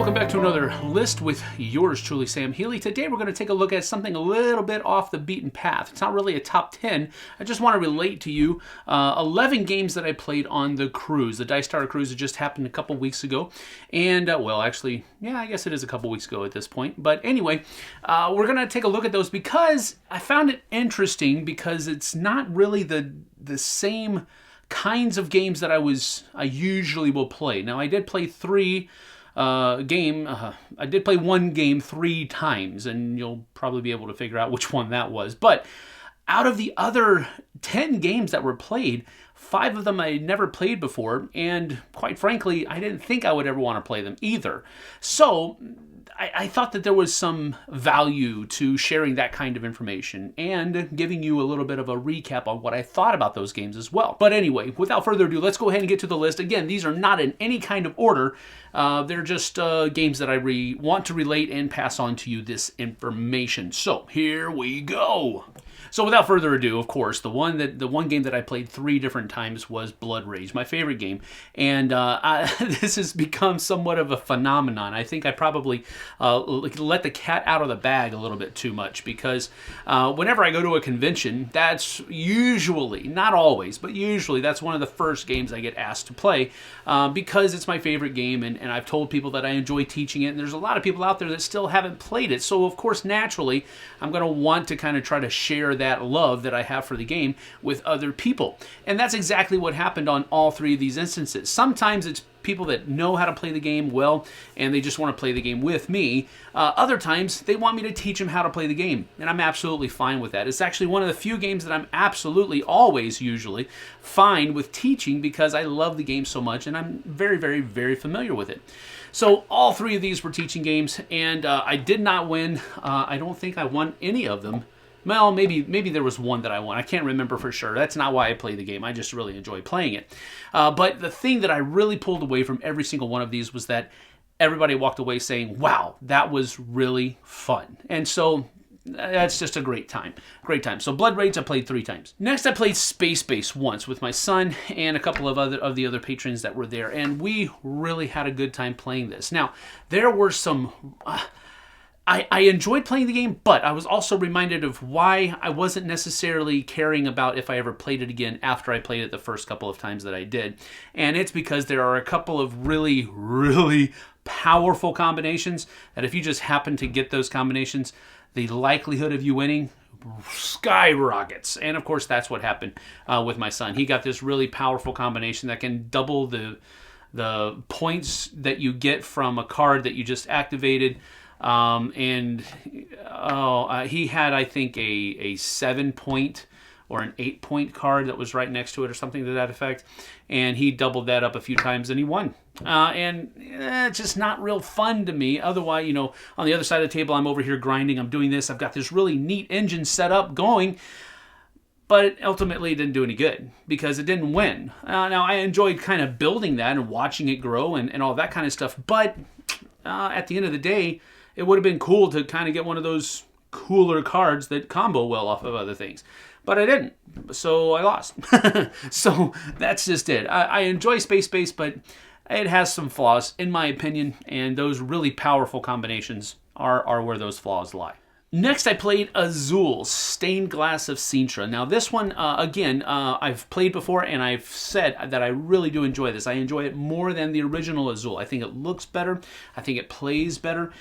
Welcome back to another list with yours truly, Sam Healy. Today we're going to take a look at something a little bit off the beaten path. It's not really a top 10. I just want to relate to you 11 games that I played on the cruise. The Dice Tower cruise that just happened a couple weeks ago. And, well, actually, yeah, I guess it is a couple weeks ago at this point. But anyway, we're going to take a look at those because I found it interesting because it's not really the same kinds of games that I usually will play. Now, I did play I did play one game 3 times, and you'll probably be able to figure out which one that was. But out of the other 10 games that were played, 5 of them I had never played before, and quite frankly, I didn't think I would ever want to play them either. So I thought that there was some value to sharing that kind of information and giving you a little bit of a recap on what I thought about those games as well. But anyway, without further ado, let's go ahead and get to the list. Again, these are not in any kind of order. They're just games that I want to relate and pass on to you this information. So here we go. So without further ado, of course, the one game that I played 3 different times was Blood Rage, my favorite game, and this has become somewhat of a phenomenon. I think I probably let the cat out of the bag a little bit too much because whenever I go to a convention, that's usually, not always, but usually that's one of the first games I get asked to play because it's my favorite game, and I've told people that I enjoy teaching it, and there's a lot of people out there that still haven't played it, so of course, naturally, I'm going to want to kind of try to share that love that I have for the game with other people. And that's exactly what happened on all 3 of these instances. Sometimes it's people that know how to play the game well, and they just want to play the game with me. Other times, they want me to teach them how to play the game, and I'm absolutely fine with that. It's actually one of the few games that I'm absolutely always usually fine with teaching because I love the game so much, and I'm very, very, very familiar with it. So all 3 of these were teaching games, and I did not win. I don't think I won any of them. Well, maybe there was one that I won. I can't remember for sure. That's not why I play the game. I just really enjoy playing it. But the thing that I really pulled away from every single one of these was that everybody walked away saying, wow, that was really fun. And so that's just a great time. Great time. So Blood Rage I played 3 times. Next I played Space Base once with my son and a couple of the other patrons that were there. And we really had a good time playing this. Now, there were some... I enjoyed playing the game, but I was also reminded of why I wasn't necessarily caring about if I ever played it again after I played it the first couple of times that I did. And it's because there are a couple of really, really powerful combinations that if you just happen to get those combinations, the likelihood of you winning skyrockets. And of course, that's what happened with my son. He got this really powerful combination that can double the points that you get from a card that you just activated. He had, I think, a 7-point or an 8-point card that was right next to it or something to that effect. And he doubled that up a few times and he won. It's just not real fun to me. Otherwise, on the other side of the table, I'm over here grinding. I'm doing this. I've got this really neat engine set up going. But it ultimately didn't do any good because it didn't win. Now, I enjoyed kind of building that and watching it grow and all that kind of stuff. But at the end of the day, it would have been cool to kind of get one of those cooler cards that combo well off of other things. But I didn't, so I lost. So that's just it. I enjoy Space Base, but it has some flaws, in my opinion, and those really powerful combinations are where those flaws lie. Next, I played AZUL, Stained Glass of Sintra. Now, this one, again, I've played before, and I've said that I really do enjoy this. I enjoy it more than the original AZUL. I think it looks better. I think it plays better.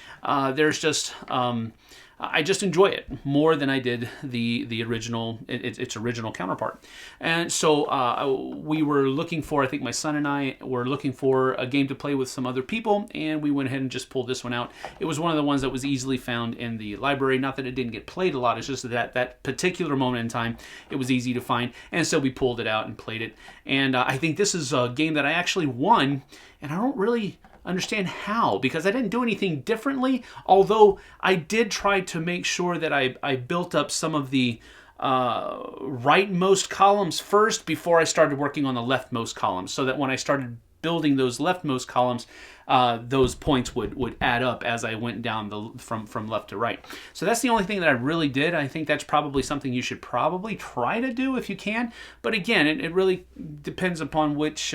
I just enjoy it more than I did the original, its original counterpart. And so we were looking for, I think my son and I were looking for a game to play with some other people, and we went ahead and just pulled this one out. It was one of the ones that was easily found in the library. Not that it didn't get played a lot, it's just that particular moment in time, it was easy to find. And so we pulled it out and played it. And I think this is a game that I actually won, and I don't really understand how, because I didn't do anything differently, although I did try to make sure that I built up some of the rightmost columns first before I started working on the leftmost columns, so that when I started building those leftmost columns, those points would add up as I went down from left to right. So that's the only thing that I really did. I think that's probably something you should probably try to do if you can. But again, it really depends upon which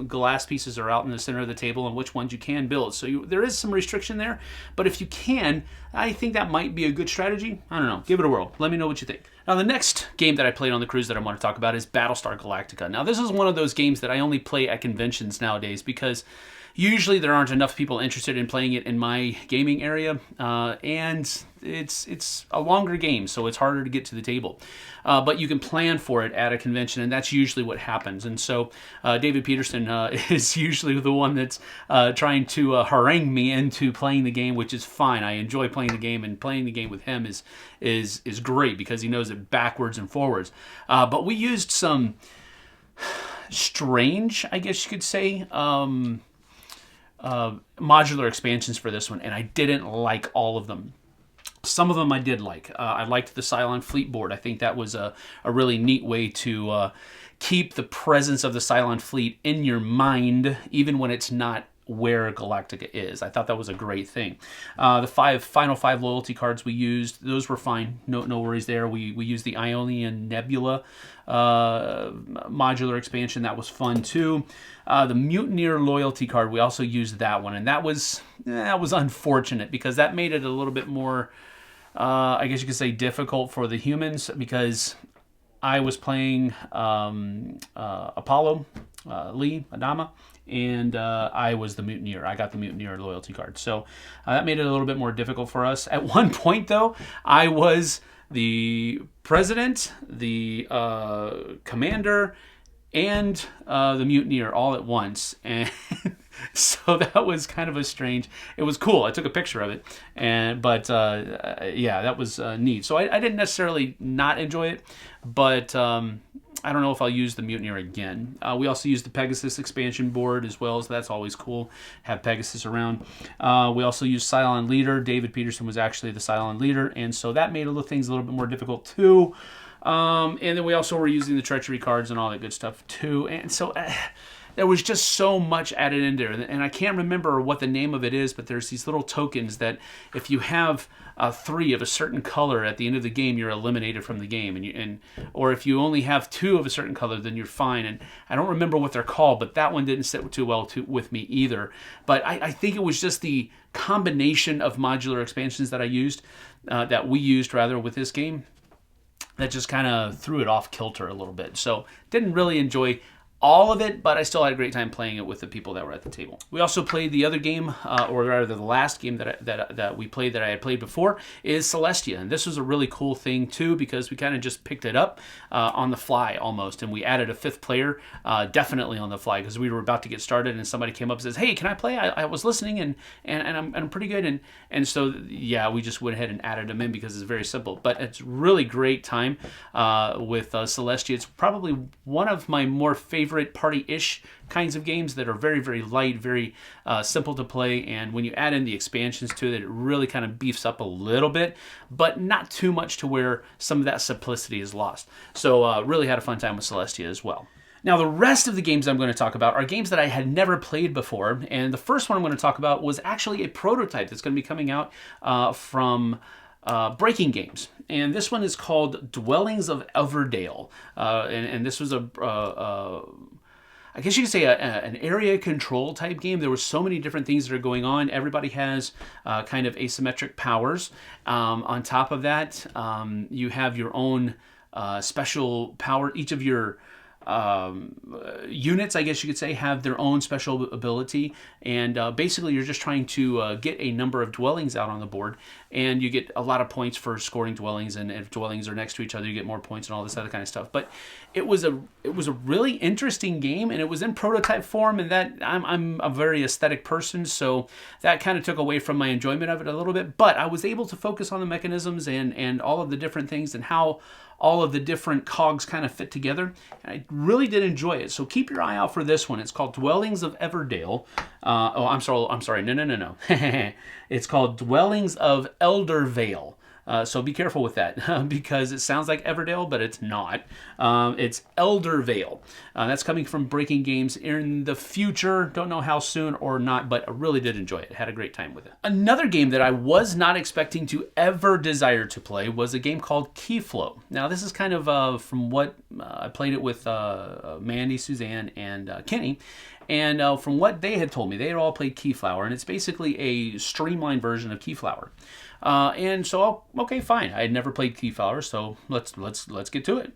glass pieces are out in the center of the table and which ones you can build. So there is some restriction there. But if you can, I think that might be a good strategy. I don't know. Give it a whirl. Let me know what you think. Now, the next game that I played on the cruise that I want to talk about is BATTLESTAR Galactica. Now, this is one of those games that I only play at conventions nowadays because usually there aren't enough people interested in playing it in my gaming area, and it's a longer game, so it's harder to get to the table. But you can plan for it at a convention, and that's usually what happens. And so David Peterson is usually the one that's trying to harangue me into playing the game, which is fine. I enjoy playing the game, and playing the game with him is great because he knows it backwards and forwards. But we used some strange, I guess you could say, modular expansions for this one, and I didn't like all of them. Some of them I did like. I liked the Cylon Fleet board. I think that was a really neat way to keep the presence of the Cylon Fleet in your mind, even when it's not where Galactica is. I thought that was a great thing. The final five loyalty cards we used, those were fine. No worries there. We used the Ionian Nebula modular expansion. That was fun too. The Mutineer loyalty card, we also used that one, and that was unfortunate because that made it a little bit more, I guess you could say, difficult for the humans because I was playing Apollo, Lee, Adama, and I was the Mutineer. I got the Mutineer loyalty card. So that made it a little bit more difficult for us. At one point, though, I was the president, the commander, and the Mutineer all at once. And so that was kind of a strange... It was cool. I took a picture of it. But yeah, that was neat. So I didn't necessarily not enjoy it, but... I don't know if I'll use the Mutineer again. We also used the Pegasus expansion board as well, so that's always cool. Have Pegasus around. We also used Cylon Leader. David Peterson was actually the Cylon Leader, and so that made things a little bit more difficult too. And then we also were using the Treachery cards and all that good stuff too. And so there was just so much added in there. And I can't remember what the name of it is, but there's these little tokens that if you have 3 of a certain color at the end of the game, you're eliminated from the game. Or if you only have 2 of a certain color, then you're fine. And I don't remember what they're called, but that one didn't sit too well with me either. But I think it was just the combination of modular expansions that we used with this game, that just kind of threw it off kilter a little bit. So didn't really enjoy all of it, but I still had a great time playing it with the people that were at the table. We also played the other game, or rather the last game that we played that I had played before, is Celestia. And this was a really cool thing too, because we kind of just picked it up on the fly almost, and we added a 5th player definitely on the fly because we were about to get started, and somebody came up and says, "Hey, can I play? I was listening and I'm pretty good." And so yeah, we just went ahead and added them in because it's very simple. But it's really great time with Celestia. It's probably one of my more favorite party-ish kinds of games that are very, very light, very simple to play, and when you add in the expansions to it, it really kind of beefs up a little bit, but not too much to where some of that simplicity is lost. So really had a fun time with Celestia as well. Now, the rest of the games I'm going to talk about are games that I had never played before, and the first one I'm going to talk about was actually a prototype that's going to be coming out from Breaking Games. And this one is called Dwellings of ELDERVALE. And this was I guess you could say an area control type game. There were so many different things that are going on. Everybody has kind of asymmetric powers. On top of that, you have your own special power. Each of your units, I guess you could say, have their own special ability, and basically you're just trying to get a number of dwellings out on the board, and you get a lot of points for scoring dwellings, and if dwellings are next to each other, you get more points and all this other kind of stuff. But it was a really interesting game, and it was in prototype form, and that I'm a very aesthetic person, so that kind of took away from my enjoyment of it a little bit, but I was able to focus on the mechanisms and all of the different things and how all of the different cogs kind of fit together. And I really did enjoy it. So keep your eye out for this one. It's called Dwellings of ELDERVALE. I'm sorry. No. It's called Dwellings of ELDERVALE. So be careful with that because it sounds like Everdale, but it's not. It's ELDERVALE. That's coming from Breaking Games in the future. Don't know how soon or not, but I really did enjoy it. Had a great time with it. Another game that I was not expecting to ever desire to play was a game called Keyflow. Now, this is kind of from what I played it with Mandy, Suzanne, and Kenny. And from what they had told me, they had all played Keyflower, and it's basically a streamlined version of Keyflower. And so, okay, fine. I had never played Keyflower, so let's get to it.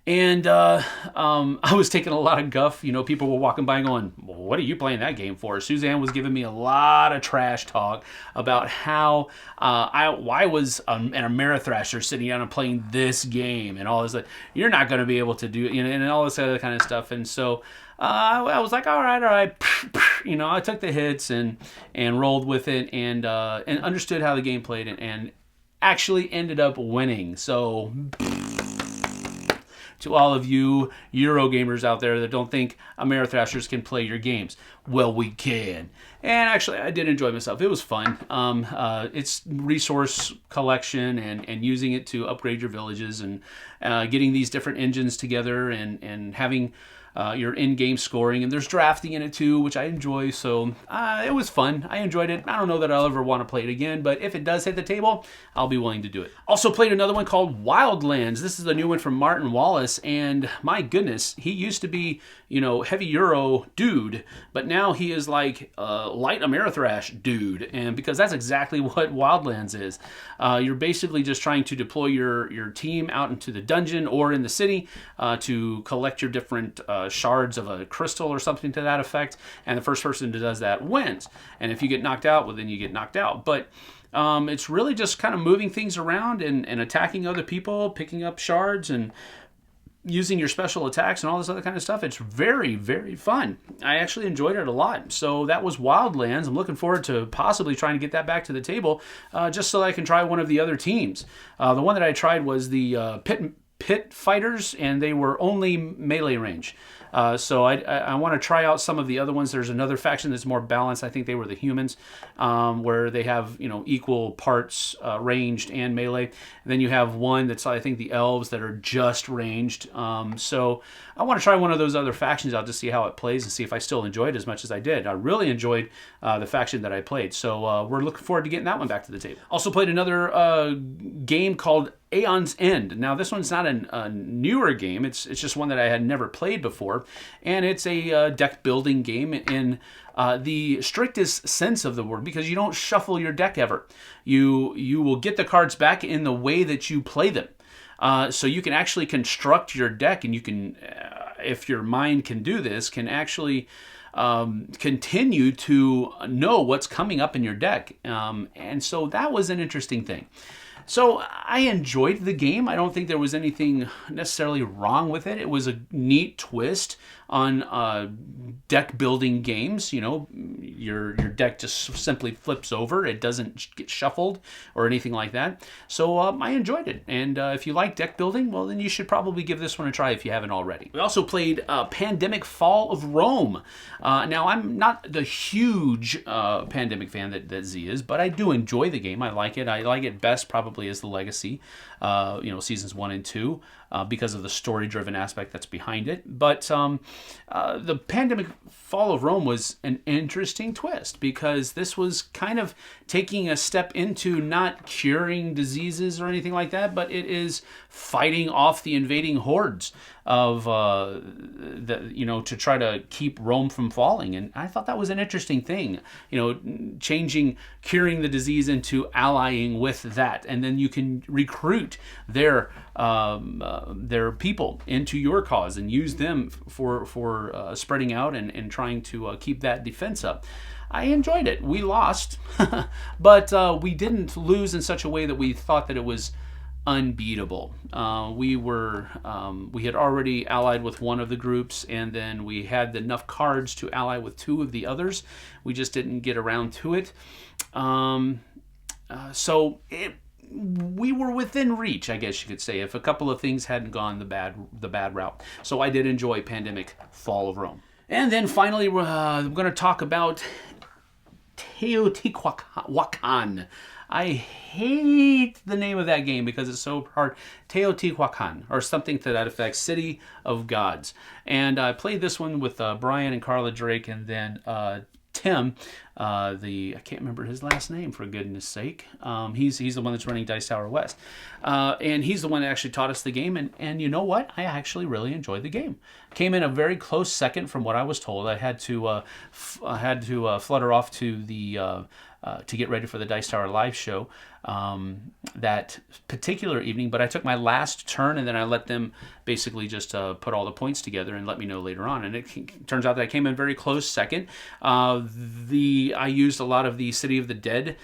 And I was taking a lot of guff. You know, people were walking by going, well, what are you playing that game for? Suzanne was giving me a lot of trash talk about how why was a Amerithrasher sitting down and playing this game and all this. Like, you're not going to be able to do it, you know, and all this other kind of stuff. And so I was like, all right. You know, I took the hits and rolled with it and understood how the game played and actually ended up winning. So to all of you Eurogamers out there that don't think Amerithrashers can play your games, well, we can. And actually, I did enjoy myself. It was fun. It's resource collection and using it to upgrade your villages and getting these different engines together and having your in-game scoring, and there's drafting in it too, which I enjoy, so it was fun. I enjoyed it. I don't know that I'll ever want to play it again, but if it does hit the table, I'll be willing to do it. Also played another one called Wildlands. This is a new one from Martin Wallace, and my goodness, he used to be, you know, heavy Euro dude, but now he is like light Amerithrash dude, and because that's exactly what Wildlands is. You're basically just trying to deploy your team out into the dungeon or in the city to collect your different shards of a crystal or something to that effect, and the first person who does that wins. And if you get knocked out, well, then you get knocked out. But it's really just kind of moving things around and attacking other people, picking up shards and using your special attacks and all this other kind of stuff. It's very, very fun. I actually enjoyed it a lot. So that was Wildlands. I'm looking forward to possibly trying to get that back to the table just so I can try one of the other teams. The one that I tried was the Pit Fighters, and they were only melee range. So I want to try out some of the other ones. There's another faction that's more balanced. I think they were the humans, where they have, you know, equal parts ranged and melee. And then you have one that's, I think, the elves that are just ranged. So I want to try one of those other factions out to see how it plays and see if I still enjoy it as much as I did. I really enjoyed the faction that I played. So we're looking forward to getting that one back to the table. Also played another game called AEON'S End. Now, this one's not a newer game. It's just one that I had never played before. And it's a deck building game in the strictest sense of the word, because you don't shuffle your deck ever. You will get the cards back in the way that you play them. So you can actually construct your deck, and you can, if your mind can do this, can actually continue to know what's coming up in your deck. And so that was an interesting thing. So I enjoyed the game. I don't think there was anything necessarily wrong with it. It was a neat twist on deck building games. You know, your deck just simply flips over. It doesn't get shuffled or anything like that. So I enjoyed it. And if you like deck building, well, then you should probably give this one a try if you haven't already. We also played Pandemic Fall of Rome. Now, I'm not the huge Pandemic fan that Z is, but I do enjoy the game. I like it. I like it best probably as the Legacy, you know, seasons 1 and 2, because of the story-driven aspect that's behind it. But the Pandemic Fall of Rome was an interesting twist, because this was kind of taking a step into not curing diseases or anything like that, but it is fighting off the invading hordes of you know, to try to keep Rome from falling. And I thought that was an interesting thing, you know, changing curing the disease into allying with that, and then you can recruit their people into your cause and use them for spreading out and trying to keep that defense up. I enjoyed it. We lost, but we didn't lose in such a way that we thought that it was unbeatable. We had already allied with one of the groups, and then we had enough cards to ally with 2 of the others. We just didn't get around to it. So we were within reach, I guess you could say, if a couple of things hadn't gone the bad route. So I did enjoy Pandemic Fall of Rome. And then finally, we're going to talk about TEOTIHUACAN. I hate the name of that game because it's so hard. Teotihuacan, or something to that effect, City of Gods. And I played this one with Brian and Carla Drake, and then Tim, I can't remember his last name, for goodness sake. He's the one that's running Dice Tower West, and he's the one that actually taught us the game. And you know what? I actually really enjoyed the game. Came in a very close second from what I was told. I had to flutter off to the to get ready for the Dice Tower live show that particular evening, but I took my last turn and then I let them basically just put all the points together and let me know later on. And it turns out that I came in very close second. I used a lot of the City of the Dead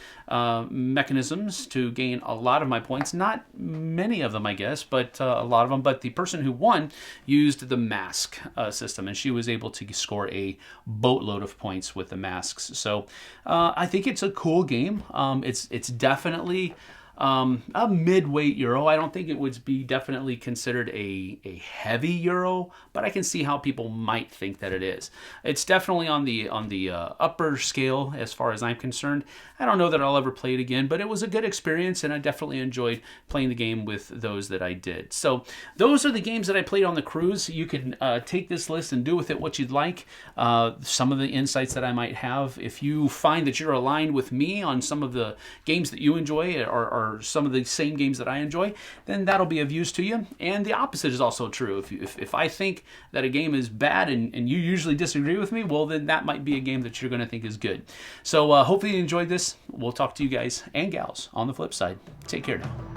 mechanisms to gain a lot of my points. Not many of them, I guess, but a lot of them. But the person who won used the mask system, and she was able to score a boatload of points with the masks. So I think it's a cool game. It's definitely a mid-weight Euro. I don't think it would be definitely considered a heavy Euro, but I can see how people might think that it is. It's definitely on the upper scale as far as I'm concerned. I don't know that I'll ever play it again, but it was a good experience, and I definitely enjoyed playing the game with those that I did. So those are the games that I played on the cruise. You can take this list and do with it what you'd like. Some of the insights that I might have, if you find that you're aligned with me on some of the games that you enjoy, or some of the same games that I enjoy, then that'll be of use to you. And the opposite is also true. If I think that a game is bad and you usually disagree with me, well, then that might be a game that you're going to think is good. So hopefully you enjoyed this. We'll talk to you guys and gals on the flip side. Take care now.